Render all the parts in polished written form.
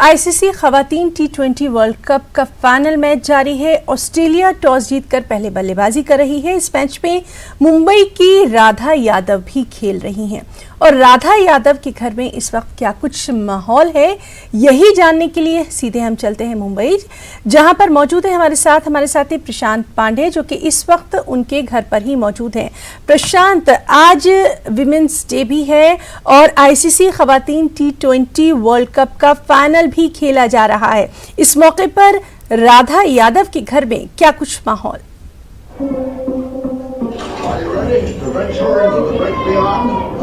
ICC खवातीन T20 world cup का final match जारी है। ऑस्ट्रेलिया टॉस जीतकर पहले बल्लेबाजी कर रही है। इस मैच में मुंबई की राधा यादव भी खेल रही हैं और राधा यादव के घर में इस वक्त क्या कुछ माहौल है, यही जानने के लिए सीधे हम चलते हैं मुंबई, जहां पर मौजूद है हमारे साथी प्रशांत पांडे, जो कि इस वक्त उनके घर पर ही मौजूद हैं। प्रशांत, आज विमेंस डे भी है और आईसीसी खवातीन T20 वर्ल्ड कप का फाइनल भी खेला जा रहा है। इस मौके पर राधा यादव के घर में क्या कुछ माहौल?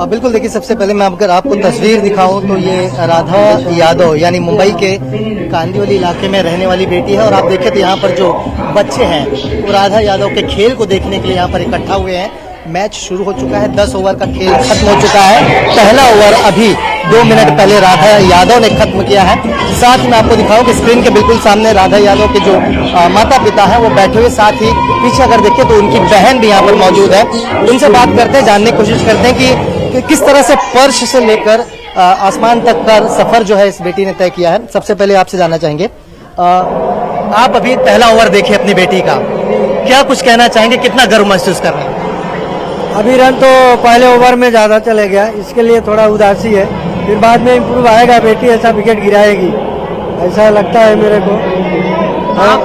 बिल्कुल, देखिए, सबसे पहले मैं अगर आपको तस्वीर दिखाऊं तो ये राधा यादव यानी मुंबई के कांदिवली इलाके में रहने वाली बेटी है। और आप देखें तो यहाँ पर जो बच्चे हैं वो राधा यादव के खेल को देखने के लिए यहाँ पर इकट्ठा हुए हैं। मैच शुरू हो चुका है, 10 ओवर का खेल खत्म हो चुका है। पहला ओवर अभी 2 मिनट पहले राधा यादव ने खत्म किया है। साथ ही मैं आपको दिखाऊं कि स्क्रीन के बिल्कुल सामने राधा यादव के जो माता पिता हैं वो बैठे हुए, साथ ही पीछे अगर देखें तो उनकी बहन भी यहाँ पर मौजूद है। उनसे बात करते हैं, जानने की कोशिश करते हैं कि किस तरह से फर्श से लेकर आसमान तक का सफर जो है इस बेटी ने तय किया है। सबसे पहले आपसे जानना चाहेंगे, आप अभी पहला ओवर देखे अपनी बेटी का, क्या कुछ कहना चाहेंगे, कितना गर्व महसूस कर रहे हैं? अभी रन तो पहले ओवर में ज्यादा चले गया, इसके लिए थोड़ा उदासी है। फिर बाद में इम्प्रूव आएगा, बेटी ऐसा विकेट गिराएगी ऐसा लगता है मेरे को।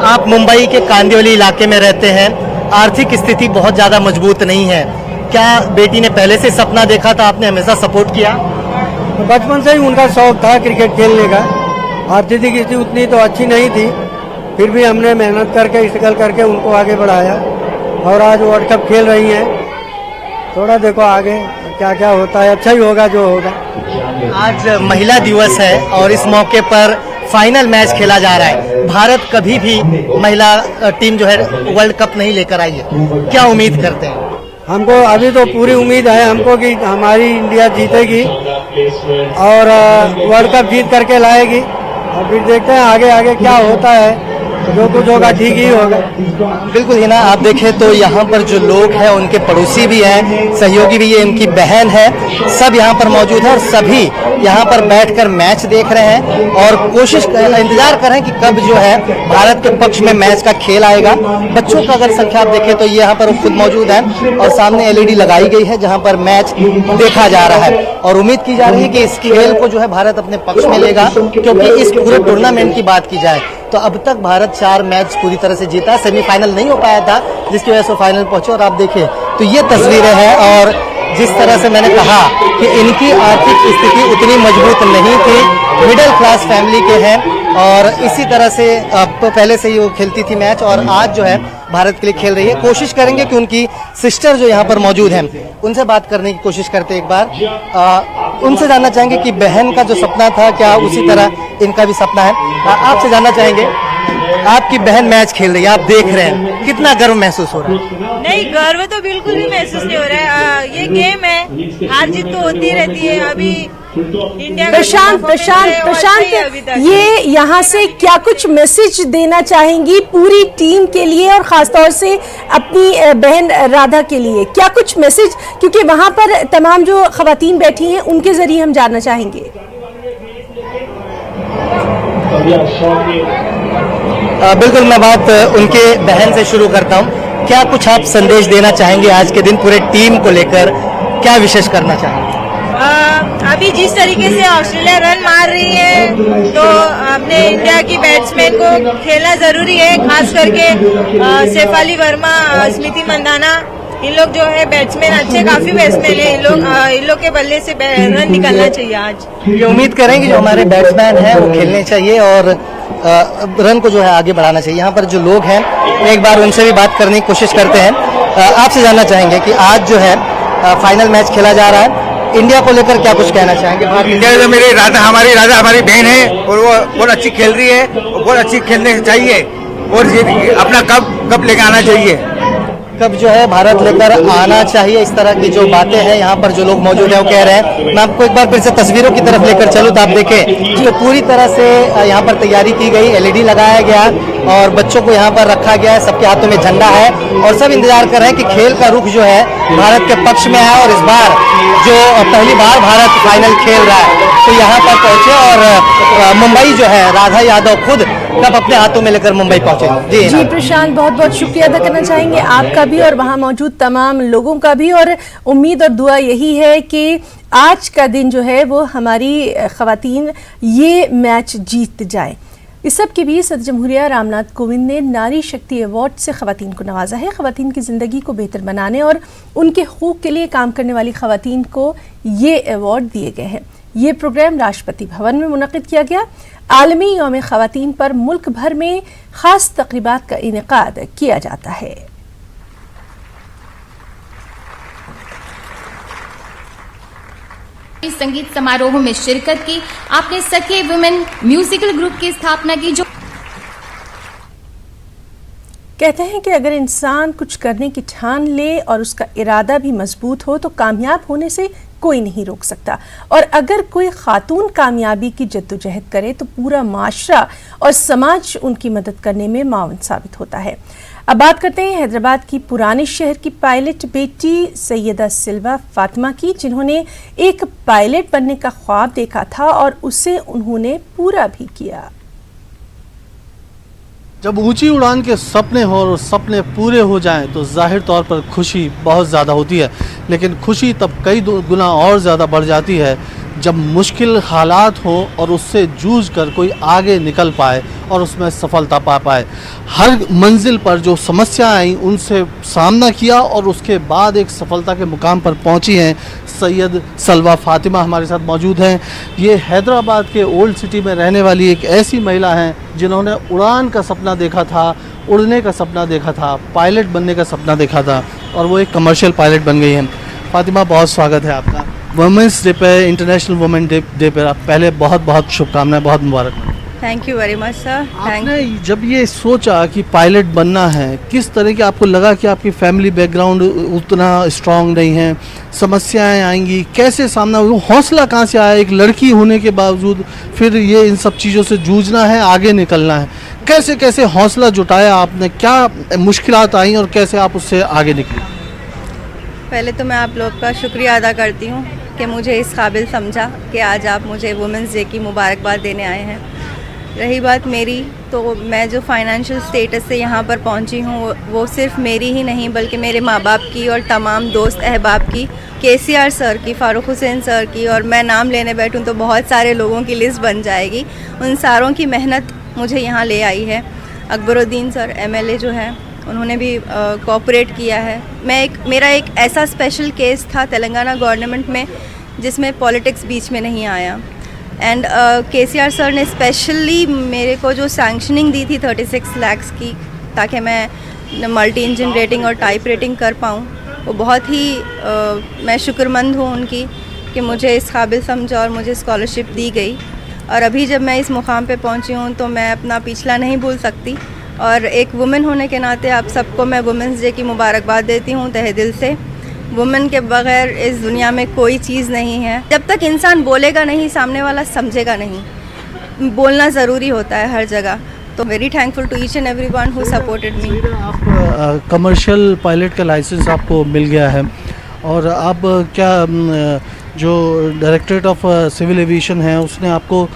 आप मुंबई के कांदिवली इलाके में रहते हैं, आर्थिक स्थिति बहुत ज्यादा मजबूत नहीं है, क्या बेटी ने पहले से सपना देखा था, आपने हमेशा सपोर्ट किया? बचपन से ही उनका शौक था क्रिकेट खेलने का। आर्थिक स्थिति उतनी तो अच्छी नहीं थी, फिर भी हमने मेहनत करके स्ट्रगल करके उनको आगे बढ़ाया और आज वर्ल्ड कप खेल रही हैं। थोड़ा देखो आगे क्या क्या होता है, अच्छा ही होगा जो होगा। आज महिला दिवस है और इस मौके पर फाइनल मैच खेला जा रहा है। भारत कभी भी महिला टीम जो है वर्ल्ड कप नहीं लेकर आई है, क्या उम्मीद करते हैं? हमको अभी तो पूरी उम्मीद है हमको कि हमारी इंडिया जीतेगी और वर्ल्ड कप जीत करके लाएगी। और फिर देखते हैं आगे आगे क्या होता है, जो कुछ होगा ठीक ही होगा। बिल्कुल ही ना, आप देखें तो यहाँ पर जो लोग हैं उनके पड़ोसी भी हैं, सहयोगी भी है, उनकी बहन है, सब यहाँ पर मौजूद है और सभी यहाँ पर बैठकर मैच देख रहे हैं और इंतजार कर रहे हैं कि कब जो है भारत के पक्ष में मैच का खेल आएगा। बच्चों का अगर संख्या आप देखें तो ये यहाँ पर खुद मौजूद है और सामने LED लगाई गई है जहाँ पर मैच देखा जा रहा है और उम्मीद की जा रही है कि इस खेल को जो है भारत अपने पक्ष में लेगा, क्योंकि इस पूरे टूर्नामेंट की बात की जाए तो अब तक भारत 4 मैच पूरी तरह से जीता, सेमीफाइनल नहीं हो पाया था जिसकी वजह से फाइनल पहुंचे। और आप देखिए तो ये तस्वीरें हैं और जिस तरह से मैंने कहा कि इनकी आर्थिक स्थिति उतनी मजबूत नहीं थी, मिडिल क्लास फैमिली के हैं और इसी तरह से पहले से ही वो खेलती थी मैच और आज जो है भारत के लिए खेल रही है। कोशिश करेंगे कि उनकी सिस्टर जो यहाँ पर मौजूद हैं उनसे बात करने की कोशिश करते हैं एक बार। उनसे जानना चाहेंगे कि बहन का जो सपना था क्या उसी तरह इनका भी सपना है। आपसे जानना चाहेंगे, आपकी बहन मैच खेल रही है, आप देख रहे हैं, कितना गर्व महसूस हो रहा है? नहीं, गर्व तो बिल्कुल भी महसूस नहीं हो रहा है। ये गेम है, हार जीत तो होती रहती है। अभी इंडिया प्रशांत, ये यहाँ से क्या कुछ मैसेज देना चाहेंगी पूरी टीम के लिए और खासतौर से अपनी बहन राधा के लिए, क्या कुछ मैसेज, क्योंकि वहाँ पर तमाम जो खवातीन बैठी हैं उनके जरिए हम जानना चाहेंगे। बिल्कुल, मैं बात उनके बहन से शुरू करता हूं। क्या कुछ आप संदेश देना चाहेंगे आज के दिन पूरे टीम को लेकर, क्या विशेष करना चाहेंगे? अभी जिस तरीके से ऑस्ट्रेलिया रन मार रही है तो अपने इंडिया की बैट्समैन को खेलना जरूरी है, खास करके शेफाली वर्मा, स्मृति मंदाना, इन लोग जो है बैट्समैन अच्छे, काफी बैट्समैन है। इन लोग के बल्ले से रन निकलना चाहिए आज। ये उम्मीद करेंगे जो हमारे बैट्समैन हैं वो खेलने चाहिए और रन को जो है आगे बढ़ाना चाहिए। यहाँ पर जो लोग हैं एक बार उनसे भी बात करने की कोशिश करते हैं। आपसे जानना चाहेंगे कि आज जो है फाइनल मैच खेला जा रहा है, इंडिया को लेकर क्या कुछ कहना चाहेंगे? इंडिया तो मेरी राधा हमारी बहन है और वो बहुत अच्छी खेल रही है, बहुत अच्छी खेलने चाहिए और अपना कप लेकर आना चाहिए। कब जो है भारत लेकर आना चाहिए, इस तरह की जो बातें हैं यहाँ पर जो लोग मौजूद हैं वो कह रहे हैं। मैं आपको एक बार फिर से तस्वीरों की तरफ लेकर चलूँ तो आप देखें तो पूरी तरह से यहाँ पर तैयारी की गई, LED लगाया गया, और बच्चों को यहाँ पर रखा गया है, सबके हाथों में झंडा है और सब इंतजार कर रहे हैं कि खेल का रुख जो है भारत के पक्ष में है। और इस बार जो पहली बार भारत फाइनल खेल रहा है तो यहाँ पर पहुंचे और मुंबई जो है राधा यादव खुद कप अपने हाथों में लेकर मुंबई पहुंचे। जी प्रशांत, बहुत बहुत शुक्रिया अदा करना चाहेंगे आपका भी और वहां मौजूद तमाम लोगों का भी। और उम्मीद और दुआ यही है कि आज का दिन जो है वो हमारी खवातीन ये मैच जीत जाए। इस सब के बीच सदर जमहूरिया रामनाथ कोविंद ने नारी शक्ति अवार्ड से खवातीन को नवाजा है। खवातीन की ज़िंदगी को बेहतर बनाने और उनके हकूक़ के लिए काम करने वाली खवातीन को ये अवार्ड दिए गए हैं। ये प्रोग्राम राष्ट्रपति भवन में मुनक़िद किया गया। आलमी यौम ख़वातीन पर मुल्क भर में ख़ास तक़रीबात का इनेकाद किया जाता है। इस संगीत समारोह में शिरकत की। आपने सखे वुमेन म्यूजिकल ग्रुप की स्थापना की। जो कहते हैं कि अगर इंसान कुछ करने की ठान ले और उसका इरादा भी मजबूत हो तो कामयाब होने से कोई नहीं रोक सकता। और अगर कोई खातून कामयाबी की जद्दोजहद करे तो पूरा माशरा और समाज उनकी मदद करने में मावन साबित होता है। अब बात करते हैं हैदराबाद की पुराने शहर की पायलट बेटी सैयदा सिल्वा फातिमा की, जिन्होंने एक पायलट बनने का ख्वाब देखा था और उसे उन्होंने पूरा भी किया। जब ऊंची उड़ान के सपने हो और सपने पूरे हो जाएं तो जाहिर तौर पर खुशी बहुत ज़्यादा होती है, लेकिन खुशी तब कई गुना और ज़्यादा बढ़ जाती है जब मुश्किल हालात हो और उससे जूझ कर कोई आगे निकल पाए और उसमें सफलता पा पाए। हर मंजिल पर जो समस्या आई उनसे सामना किया और उसके बाद एक सफलता के मुकाम पर पहुंची हैं सैयद सलवा फातिमा हमारे साथ मौजूद हैं। ये हैदराबाद के ओल्ड सिटी में रहने वाली एक ऐसी महिला हैं जिन्होंने उड़ान का सपना देखा था, उड़ने का सपना देखा था, पायलट बनने का सपना देखा था और वो एक कमर्शियल पायलट बन गई हैं। फातिमा, बहुत स्वागत है आपका वुमेंस डे पे, इंटरनेशनल वुमेन डे पे। आप पहले बहुत बहुत शुभकामनाएं, बहुत मुबारक। Thank you very much sir. आपने जब ये सोचा कि पायलट बनना है, किस तरह की आपको लगा कि आपकी फैमिली बैकग्राउंड उतना स्ट्रांग नहीं है, समस्याएं आएंगी, कैसे सामना हुआ, हौसला कहाँ से आया एक लड़की होने के बावजूद फिर ये इन सब चीज़ों से जूझना है, आगे निकलना है, कैसे कैसे हौसला जुटाया आपने, क्या मुश्किलात आई और कैसे आप उससे आगे निकले? पहले तो मैं आप लोग का शुक्रिया अदा करती हूँ कि मुझे इस काबिल समझा कि आज आप मुझे वुमेंस डे की मुबारकबाद देने आए हैं। रही बात मेरी, तो मैं जो फाइनेंशियल स्टेटस से यहाँ पर पहुँची हूँ वो सिर्फ मेरी ही नहीं बल्कि मेरे माँ बाप की और तमाम दोस्त अहबाब की, KCR सर की, फ़ारूक हुसैन सर की, और मैं नाम लेने बैठूँ तो बहुत सारे लोगों की लिस्ट बन जाएगी। उन सारों की मेहनत मुझे यहाँ ले आई है। अकबरुद्दीन सर MLA जो है उन्होंने भी कोऑपरेट किया है। मेरा एक ऐसा स्पेशल केस था तेलंगाना गवर्नमेंट में जिसमें पॉलिटिक्स बीच में नहीं आया। एंड KCR सर ने स्पेशली मेरे को जो सैंक्शनिंग दी थी 36 लाख की, ताकि मैं मल्टी इंजन रेटिंग और टाइप रेटिंग कर पाऊँ, वो बहुत ही मैं शुक्रमंद हूँ उनकी कि मुझे इस काबिल समझा और मुझे स्कॉलरशिप दी गई। और अभी जब मैं इस मुकाम पे पहुँची हूँ तो मैं अपना पिछला नहीं भूल सकती। और एक वुमेन होने के नाते आप सबको मैं वुमेंस डे की मुबारकबाद देती हूँ तहे दिल से। वुमेन के बगैर इस दुनिया में कोई चीज़ नहीं है। जब तक इंसान बोलेगा नहीं, सामने वाला समझेगा नहीं। बोलना ज़रूरी होता है हर जगह। तो very thankful to each and everyone who supported me. आप कमर्शियल पायलट का लाइसेंस आपको मिल गया है और आप क्या जो डायरेक्टरेट ऑफ सिविल एविएशन है उसने आपको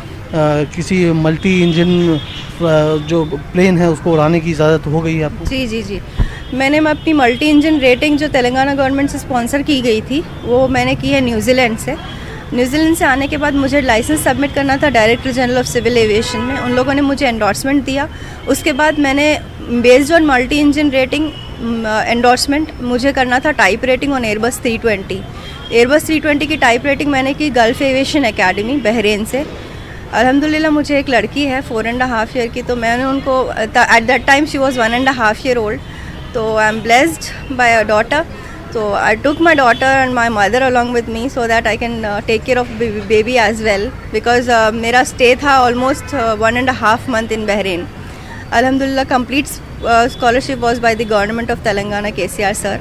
किसी मल्टी इंजन जो प्लेन है उसको उड़ाने की इजाज़त हो गई है आपको? जी। मैंने अपनी मल्टी इंजन रेटिंग जो तेलंगाना गवर्नमेंट से स्पॉन्सर की गई थी वो मैंने की है न्यूजीलैंड से। न्यूजीलैंड से आने के बाद मुझे लाइसेंस सबमिट करना था Director General of Civil Aviation में। उन लोगों ने मुझे एंडोर्समेंट दिया। उसके बाद मैंने based on multi engine rating endorsement मुझे करना था type rating on Airbus 320। Airbus 320 की टाइप रेटिंग मैंने की गल्फ एविएशन एकेडमी बहरीन से। अल्हम्दुलिल्लाह मुझे एक लड़की है 4.5 ईयर की, तो मैंने उनको at that time she was 1.5 year old. तो I am blessed by a daughter. So I took my daughter and my mother along with me so that I can take care of baby as well, because मेरा stay था almost 1.5 month in Bahrain. Alhamdulillah, complete scholarship was by the government of Telangana, KCR sir.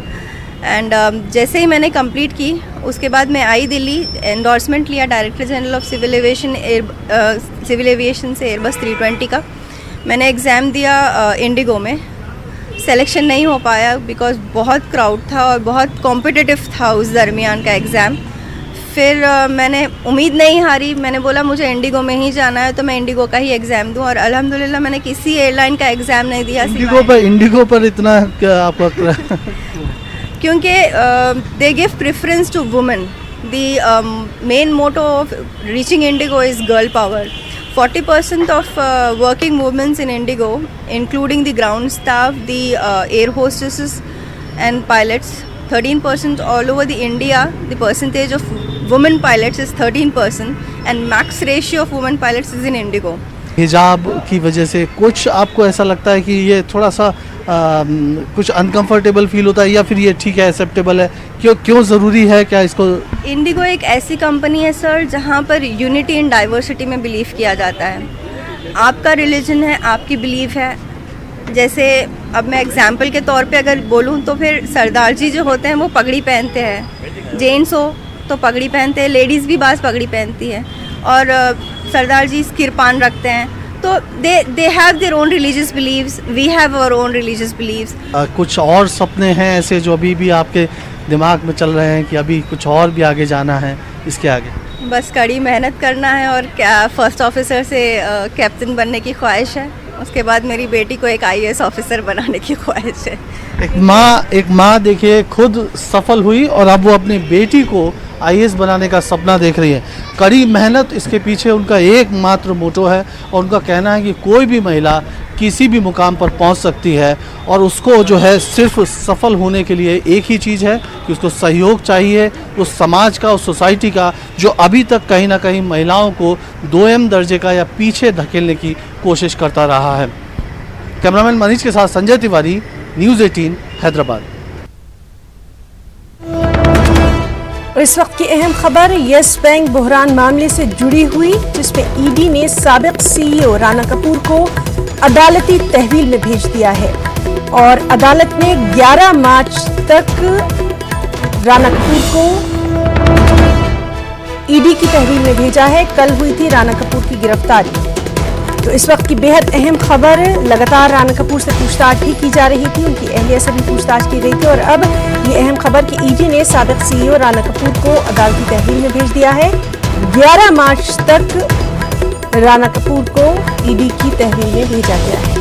And जैसे ही मैंने complete की उसके बाद मैं I Delhi, endorsement लिया Director General of Civil Aviation से एयरबस 320 का। मैंने एग्ज़ाम दिया इंडिगो में, सिलेक्शन नहीं हो पाया बिकॉज़ बहुत क्राउड था और बहुत कॉम्पिटिटिव था उस दरमियान का एग्ज़ाम। फिर मैंने उम्मीद नहीं हारी, मैंने बोला मुझे इंडिगो में ही जाना है तो मैं इंडिगो का ही एग्ज़ाम दूं, और अल्हम्दुलिल्लाह मैंने किसी एयरलाइन का एग्ज़ाम नहीं दिया। इंडिगो पर इतना क्या आपका क्योंकि they give preference to women. The main motto of reaching IndiGo is girl power. 40% of working women in Indigo, including the ground staff, the air hostesses and pilots, 13% all over the India, the percentage of women pilots is 13% and max ratio of women pilots is in Indigo. हिजाब की वजह से कुछ आपको ऐसा लगता है कि ये थोड़ा सा कुछ अनकंफर्टेबल फील होता है, या फिर ये ठीक है, एक्सेप्टेबल है? क्यों ज़रूरी है क्या इसको? इंडिगो एक ऐसी कंपनी है सर जहाँ पर यूनिटी इन डाइवर्सिटी में बिलीव किया जाता है। आपका रिलीजन है, आपकी बिलीफ है। जैसे अब मैं एग्जांपल के तौर पे अगर बोलूँ तो फिर सरदार जी जो होते हैं वो पगड़ी पहनते हैं, जेंट्स हो तो पगड़ी पहनते हैं, लेडीज़ भी बाज़ पगड़ी पहनती है, और सरदार जी किरपान रखते हैं। तो they have their own religious believes, we have our own religious believes. कुछ और सपने हैं ऐसे जो अभी भी आपके दिमाग में चल रहे हैं कि अभी कुछ और भी आगे जाना है? इसके आगे बस कड़ी मेहनत करना है, और क्या फर्स्ट ऑफिसर से कैप्टन बनने की ख्वाहिश है। उसके बाद मेरी बेटी को एक IAS ऑफिसर बनाने की ख्वाहिश है। एक माँ देखिए खुद सफल हुई और अब वो अपनी बेटी को IAS बनाने का सपना देख रही है। कड़ी मेहनत इसके पीछे उनका एकमात्र मोटो है, और उनका कहना है कि कोई भी महिला किसी भी मुकाम पर पहुंच सकती है, और उसको जो है सिर्फ सफल होने के लिए एक ही चीज़ है कि उसको सहयोग चाहिए उस समाज का, उस सोसाइटी का, जो अभी तक कहीं ना कहीं महिलाओं को 2M दर्जे का या पीछे धकेलने की कोशिश करता रहा है। कैमरामैन मनीष के साथ संजय तिवारी, न्यूज़ 18 हैदराबाद। और इस वक्त की अहम खबर यस बैंक बहरान मामले से जुड़ी हुई, जिसमें ईडी ने साबिक CEO राणा कपूर को अदालती तहवील में भेज दिया है, और अदालत ने 11 मार्च तक राणा कपूर को ईडी की तहवील में भेजा है। कल हुई थी राणा कपूर की गिरफ्तारी। तो इस वक्त की बेहद अहम खबर, लगातार राणा कपूर से पूछताछ भी की जा रही थी, उनकी अहलिया से भी पूछताछ की गई थी, और अब ये अहम खबर कि ईडी ने साबिक CEO राणा कपूर को अदालती तहवील में भेज दिया है। 11 मार्च तक राणा कपूर को ईडी की तहवील में भेजा गया है।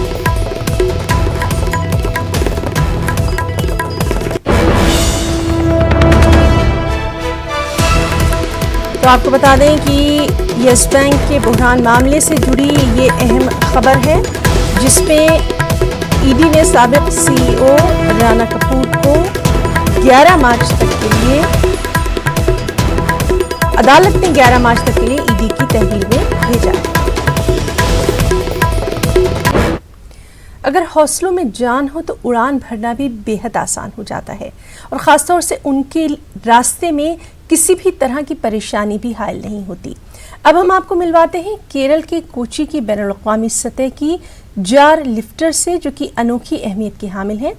तो आपको बता दें कि यस बैंक के बहरान मामले से जुड़ी ये अहम खबर है, जिसमें ईडी ने साबिक CEO राणा कपूर को 11 मार्च तक के लिए, अदालत ने 11 मार्च तक के लिए ईडी की तहवील में भेजा है। अगर हौसलों में जान हो तो उड़ान भरना भी बेहद आसान हो जाता है, और ख़ासतौर से उनके रास्ते में किसी भी तरह की परेशानी भी हायल नहीं होती। अब हम आपको मिलवाते हैं केरल के कोची की बैनुल-अक़वामी सतह की जार लिफ्टर से, जो कि अनोखी अहमियत की हामिल है।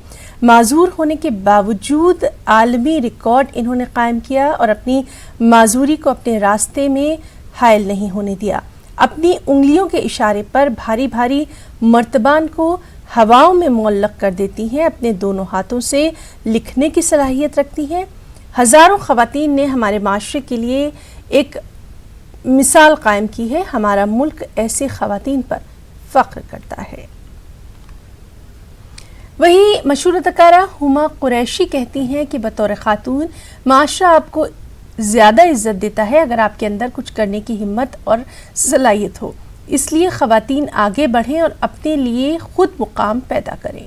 माजूर होने के बावजूद आलमी रिकॉर्ड इन्होंने कायम किया और अपनी माजूरी को अपने रास्ते में हायल नहीं होने दिया। अपनी उंगलियों के इशारे पर भारी भारी मर्तबान को हवाओं में मुअल्लक कर देती हैं, अपने दोनों हाथों से लिखने की सलाहियत रखती हैं। हज़ारों ख़वातीन ने हमारे माशरे के लिए एक मिसाल कायम की है। हमारा मुल्क ऐसे ख़वातीन पर फ़ख्र करता है। वहीं मशहूर अदाकारा हुमा कुरैशी कहती हैं कि बतौर ख़ातून माशरा आपको ज़्यादा इज्जत देता है अगर आपके अंदर कुछ करने की हिम्मत और सलाहियत हो। इसलिए ख़वातीन आगे बढ़ें और अपने लिए खुद मुकाम पैदा करें।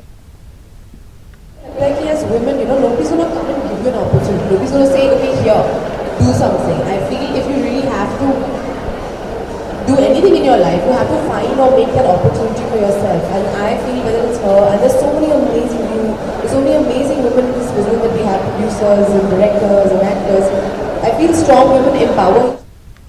Like as women, nobody's going to come and give you an opportunity. Nobody's going to say, okay, here, do something. I feel if you really have to do anything in your life, you have to find or make that opportunity for yourself. And I feel whether it's her, and there's so many amazing women in this business that we have, producers and directors and actors. I feel strong women empower.